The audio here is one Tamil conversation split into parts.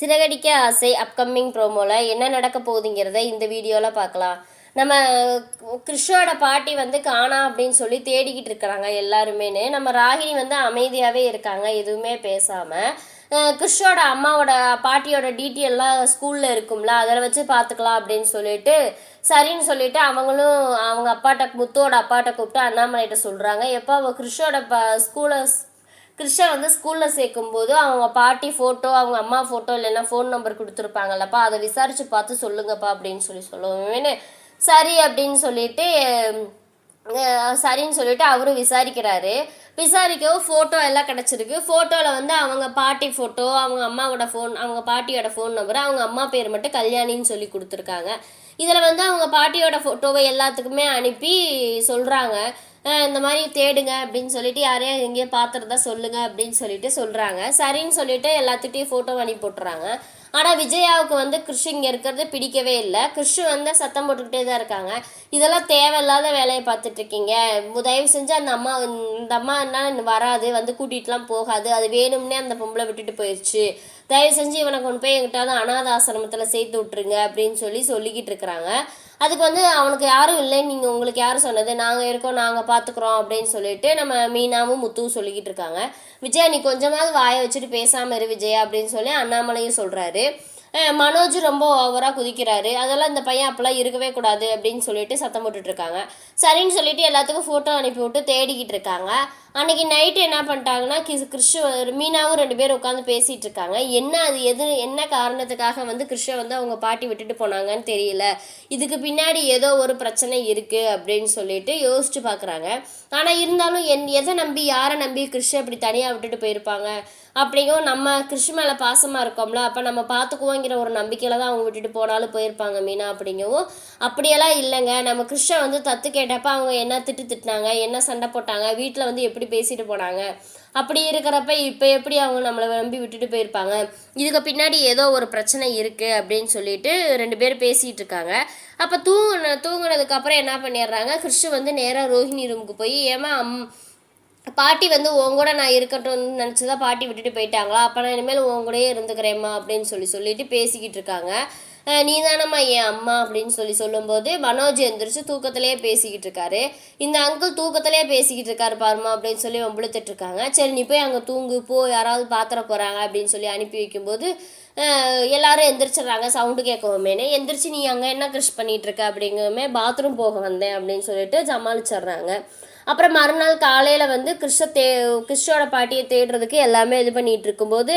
சிறகடிக்க ஆசை அப்கமிங் ப்ரோமோவில் என்ன நடக்க போகுதுங்கிறத இந்த வீடியோவில் பார்க்கலாம். நம்ம கிறிஷோட பாட்டி வந்து காணா அப்படின்னு சொல்லி தேடிக்கிட்டு இருக்கிறாங்க எல்லாருமேனு. நம்ம ராகினி வந்து அமைதியாகவே இருக்காங்க, எதுவுமே பேசாமல். கிறிஷோட அம்மாவோட பாட்டியோட டீட்டெயிலாம் ஸ்கூலில் இருக்கும்ல, அதில் வச்சு பார்த்துக்கலாம் அப்படின்னு சொல்லிட்டு சரின்னு சொல்லிட்டு அவங்களும் அவங்க அப்பாட்ட முத்தோட அப்பாட்ட கூப்பிட்டு அண்ணாமலைகிட்ட சொல்கிறாங்க. எப்போ அவள் கிறிஷோட கிறிஷை வந்து ஸ்கூலில் சேர்க்கும்போது அவங்க பாட்டி ஃபோட்டோ, அவங்க அம்மா ஃபோட்டோ இல்லைன்னா ஃபோன் நம்பர் கொடுத்துருப்பாங்கல்லப்பா, அதை விசாரித்து பார்த்து சொல்லுங்கப்பா அப்படின்னு சொல்லுவேன்னு சரி அப்படின்னு சொல்லிட்டு சரின்னு சொல்லிட்டு அவரும் விசாரிக்கிறாரு. விசாரிக்கவும் ஃபோட்டோ எல்லாம் கிடச்சிருக்கு. ஃபோட்டோவில் வந்து அவங்க பாட்டி ஃபோட்டோ, அவங்க அம்மாவோட ஃபோன், அவங்க பாட்டியோட ஃபோன் நம்பர், அவங்க அம்மா பேர் மட்டும் கல்யாணின்னு சொல்லி கொடுத்துருக்காங்க. இதில் வந்து அவங்க பாட்டியோட ஃபோட்டோவை எல்லாத்துக்குமே அனுப்பி சொல்கிறாங்க, இந்த மாதிரி தேடுங்க அப்படின்னு சொல்லிட்டு யாரையும் எங்கேயோ பார்த்துறதா சொல்லுங்க அப்படின்னு சொல்லிட்டு சொல்கிறாங்க. சரின்னு சொல்லிட்டு எல்லாத்துட்டையும் ஃபோட்டோ அனுப்பி போட்டுறாங்க. ஆனால் விஜயாவுக்கு வந்து கிறிஷ் இங்கே இருக்கிறது பிடிக்கவே இல்லை. கிறிஷ் வந்து சத்தம் போட்டுக்கிட்டே தான் இருக்காங்க, இதெல்லாம் தேவையில்லாத வேலையை பார்த்துட்ருக்கீங்க, தயவு செஞ்சு இந்த அம்மா என்ன வராது, வந்து கூட்டிகிட்டுலாம் போகாது, அது வேணும்னே அந்த பொம்பளை விட்டுட்டு போயிடுச்சு, தயவு செஞ்சு இவனை கொண்டு போய் எங்கிட்டாவது அனாத ஆசிரமத்தில் சேர்த்து விட்ருங்க அப்படின்னு சொல்லிக்கிட்டு இருக்கிறாங்க. அதுக்கு வந்து அவனுக்கு யாரும் இல்லை, நீங்கள் உங்களுக்கு யாரும் சொன்னது, நாங்கள் இருக்கோம், நாங்கள் பார்த்துக்குறோம் அப்படின்னு சொல்லிட்டு நம்ம மீனாவும் முத்துவும் சொல்லிக்கிட்டு இருக்காங்க. விஜயா நீ கொஞ்சமாவது வாயை வச்சுட்டு பேசாமல் இரு விஜயா அப்படின்னு சொல்லி அண்ணாமலையும் சொல்கிறாரு. மனோஜ் ரொம்ப ஓவராக குதிக்கிறாரு. அதெல்லாம் இந்த பையன் அப்போல்லாம் இருக்கவே கூடாது அப்படின்னு சொல்லிட்டு சத்தம் போட்டுட்ருக்காங்க. சரின்னு சொல்லிட்டு எல்லாத்துக்கும் ஃபோட்டோ அனுப்பி விட்டு தேடிக்கிட்டு இருக்காங்க. அன்றைக்கி நைட்டு என்ன பண்ணிட்டாங்கன்னா கிறிஷ் மீனாவும் 2 பேர் உட்காந்து பேசிகிட்டு இருக்காங்க. அது என்ன காரணத்துக்காக வந்து கிறிஷை வந்து அவங்க பாட்டி விட்டுட்டு போனாங்கன்னு தெரியல, இதுக்கு பின்னாடி ஏதோ ஒரு பிரச்சனை இருக்குது அப்படின்னு சொல்லிட்டு யோசிச்சு பார்க்குறாங்க. ஆனால் இருந்தாலும் எதை நம்பி யாரை நம்பி கிறிஷை அப்படி தனியாக விட்டுட்டு போயிருப்பாங்க அப்படிங்கும். நம்ம கிறிஷ் மேலே பாசமாக இருக்கோம்ல, அப்போ நம்ம பார்த்துக்குவோங்கிற ஒரு நம்பிக்கையில் தான் அவங்க விட்டுட்டு போனாலும் போயிருப்பாங்க மீனா அப்படிங்கவும். அப்படியெல்லாம் இல்லைங்க, நம்ம கிறிஷை வந்து தத்து கேட்டப்போ அவங்க என்ன திட்டினாங்க, என்ன சண்டை போட்டாங்க, வீட்டில் வந்து எப்படி பேசிட்டு போனாங்க, அப்படி இருக்கிறப்ப இப்போ எப்படி அவங்க நம்மளை நம்பி விட்டுட்டு போயிருப்பாங்க, இதுக்கு பின்னாடி ஏதோ ஒரு பிரச்சனை இருக்குது அப்படின்னு சொல்லிட்டு 2 பேர் பேசிகிட்டு இருக்காங்க. அப்போ தூங்குனதுக்கப்புறம் என்ன பண்ணிடுறாங்க, கிறிஷ் வந்து நேராக ரோஹிணி ரூமுக்கு போய் ஏமா பாட்டி வந்து உங்கூட நான் இருக்கட்டும்னு நினச்சி தான் பாட்டி விட்டுட்டு போயிட்டாங்களா, அப்போ நான் இனிமேல் உங்கூடயே இருந்துக்கிறேம்மா அப்படின்னு சொல்லிட்டு பேசிக்கிட்டு இருக்காங்க. நீ தானம்மா என் அம்மா அப்படின்னு சொல்லும்போது மனோஜ் எந்திரிச்சு தூக்கத்திலே பேசிக்கிட்டு இருக்காரு. இந்த அங்கிள் தூக்கத்திலே பேசிக்கிட்டு இருக்காரு பாருமா அப்படின்னு சொல்லி வம்புழுத்துட்டு இருக்காங்க. சரி நீ போய் அங்கே தூங்கு போ, யாராவது பாத்திர போகிறாங்க அப்படின்னு சொல்லி அனுப்பி வைக்கும்போது எல்லாரும் எந்திரிச்சிடுறாங்க. சவுண்டு கேட்கவுமேனே எந்திரிச்சு நீ அங்கே என்ன கிறிஷ் பண்ணிகிட்டு இருக்க அப்படிங்கவுமே பாத்ரூம் போக வந்தேன் அப்படின்னு சொல்லிட்டு சமாளிச்சிட்றாங்க. அப்புறம் மறுநாள் காலையில் வந்து கிறிஷோட பாட்டியை தேடுறதுக்கு எல்லாமே இது பண்ணிகிட்டு இருக்கும்போது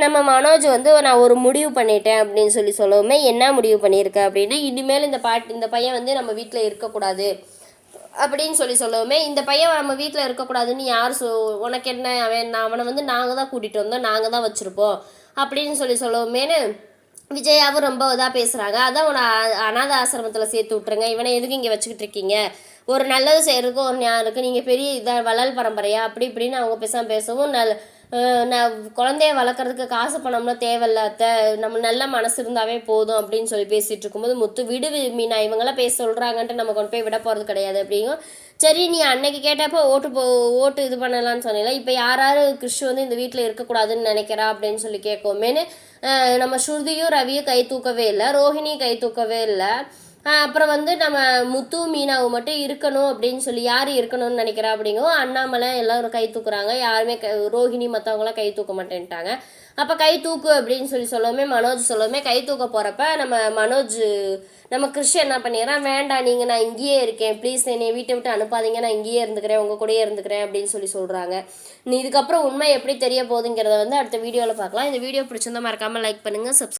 நம்ம மனோஜ் வந்து நான் ஒரு முடிவு பண்ணிட்டேன் அப்படின்னு சொல்லவுமே என்ன முடிவு பண்ணியிருக்க அப்படின்னா, இனிமேல் இந்த பையன் வந்து நம்ம வீட்டில் இருக்கக்கூடாது அப்படின்னு சொல்லவுமே, இந்த பையன் நம்ம வீட்டில் இருக்கக்கூடாதுன்னு யார் உனக்கு என்ன, அவனை வந்து நாங்கள் தான் கூட்டிகிட்டு வந்தோம், நாங்கள் தான் வச்சுருப்போம் அப்படின்னு சொல்லவுமேனு விஜயாவும் ரொம்ப இதாக பேசுகிறாங்க. அதான் உன்னை அனாத ஆசிரமத்தில் சேர்த்து விட்ருங்க, இவனை எதுக்கு இங்கே வச்சுக்கிட்டு இருக்கீங்க, ஒரு நல்லது செய்கிறதுக்கும் ஒரு ஞானம் இருக்குது, நீங்கள் பெரிய இதாக வள்ளல் பரம்பரையா அப்படி இப்படின்னு அவங்க பேசவும் நான் குழந்தைய வளர்க்குறதுக்கு காசு பணம்லாம் தேவையில்லாத, நம்ம நல்ல மனசு இருந்தாவே போதும் அப்படின்னு சொல்லி பேசிகிட்டு இருக்கும்போது முத்து விடு மீனா, இவங்களாம் பேச சொல்கிறாங்கன்ட்டு நம்ம கொண்டு போய் விட போகிறது கிடையாது அப்படிங்கும். சரி நீ அன்னைக்கு கேட்டப்போ ஓட்டு இது பண்ணலான்னு சொன்னீங்களா, இப்போ யாராரு கிறிஷ் வந்து இந்த வீட்டில் இருக்கக்கூடாதுன்னு நினைக்கிறா அப்படின்னு சொல்லி கேட்கவுமேனு நம்ம ஸ்ருதியும் ரவியும் கை தூக்கவே இல்லை, ரோஹிணியும் கை தூக்கவே இல்லை. அப்புறம் வந்து நம்ம முத்து மீனாவும் மட்டும் இருக்கணும் அப்படின்னு சொல்லி யார் இருக்கணும்னு நினைக்கிறா அப்படிங்கும். அண்ணாமலை எல்லோரும் கை தூக்குறாங்க, யாருமே ரோஹிணி மற்றவங்களாம் கை தூக்க மாட்டேன்ட்டாங்க. அப்போ கை தூக்கு அப்படின்னு சொல்லவுமே மனோஜ் கை தூக்க போகிறப்ப நம்ம கிறிஷ் என்ன பண்ணிடுறான், வேண்டாம் நீங்கள் நான் இங்கேயே இருக்கேன் ப்ளீஸ், என்னை வீட்டை விட்டு அனுப்பாதீங்க, நான் இங்கேயே இருந்துக்கிறேன், உங்கள் கூடயே இருந்துக்கிறேன் அப்படின்னு சொல்கிறாங்க. நீ இதுக்கப்புறம் உண்மை எப்படி தெரிய போகுதுங்கிறத வந்து அடுத்த வீடியோவில் பார்க்கலாம். இந்த வீடியோ பிடிச்சிருந்தா மறக்காமல் லைக் பண்ணுங்கள், சப்ஸ்கிரைப்